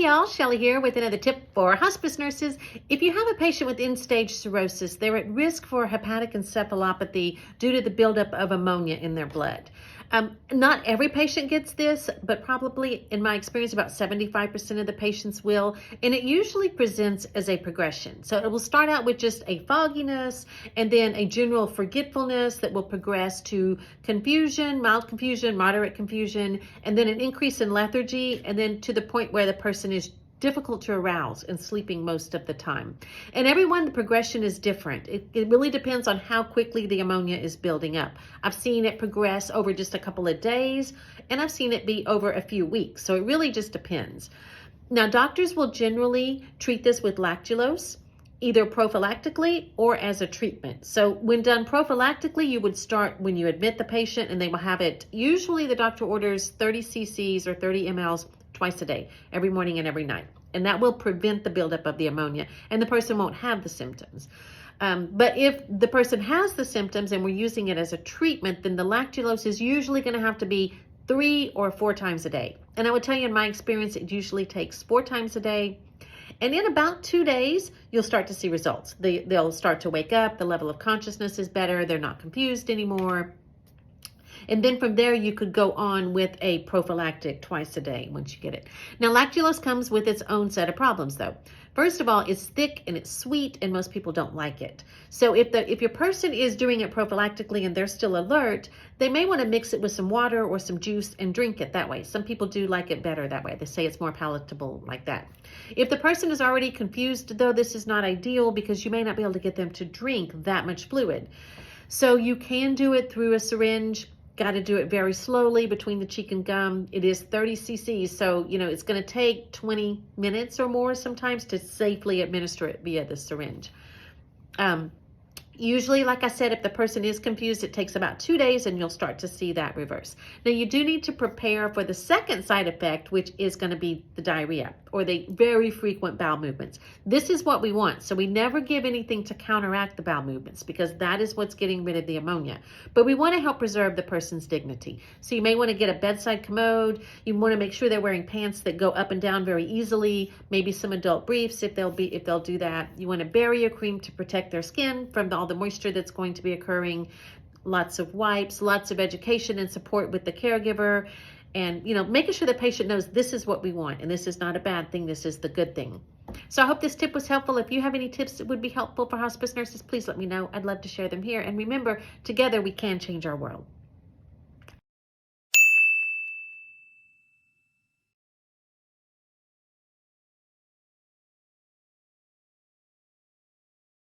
Hey y'all, Shelly here with another tip for hospice nurses. If you have a patient with end-stage cirrhosis, they're at risk for hepatic encephalopathy due to the buildup of ammonia in their blood. Not every patient gets this, but probably in my experience about 75% of the patients will, and it usually presents as a progression. So it will start out with just a fogginess and then a general forgetfulness that will progress to confusion, mild confusion, moderate confusion, and then an increase in lethargy, and then to the point where the person is difficult to arouse and sleeping most of the time. And everyone, the progression is different. It really depends on how quickly the ammonia is building up. I've seen it progress over just a couple of days, and I've seen it be over a few weeks. So it really just depends. Now, doctors will generally treat this with Lactulose, either prophylactically or as a treatment. So when done prophylactically, you would start when you admit the patient, and they will have it. Usually the doctor orders 30 cc's or 30 mLs twice a day, every morning and every night. And that will prevent the buildup of the ammonia, and the person won't have the symptoms. But if the person has the symptoms and we're using it as a treatment, then the lactulose is usually going to have to be 3 or 4 times a day. And I would tell you, in my experience, it usually takes 4 times a day. And in about 2 days, you'll start to see results. They'll start to wake up. The level of consciousness is better. They're not confused anymore. And then from there, you could go on with a prophylactic twice a day once you get it. Now, lactulose comes with its own set of problems, though. First of all, it's thick and it's sweet, and most people don't like it. So if your person is doing it prophylactically and they're still alert, they may want to mix it with some water or some juice and drink it that way. Some people do like it better that way. They say it's more palatable like that. If the person is already confused, though, this is not ideal because you may not be able to get them to drink that much fluid. So you can do it through a syringe. Got to do it very slowly between the cheek and gum. It is 30 cc's, so it's going to take 20 minutes or more sometimes to safely administer it via the syringe. Usually, like I said, if the person is confused, it takes about 2 days and you'll start to see that reverse. Now, you do need to prepare for the second side effect, which is going to be the diarrhea or the very frequent bowel movements. This is what we want. So we never give anything to counteract the bowel movements because that is what's getting rid of the ammonia. But we want to help preserve the person's dignity. So you may want to get a bedside commode. You want to make sure they're wearing pants that go up and down very easily, maybe some adult briefs if they'll do that. You want a barrier cream to protect their skin from all the moisture that's going to be occurring, lots of wipes, lots of education and support with the caregiver, and making sure the patient knows this is what we want and this is not a bad thing, this is the good thing. So I hope this tip was helpful. If you have any tips that would be helpful for hospice nurses, please let me know. I'd love to share them here. And remember, together we can change our world.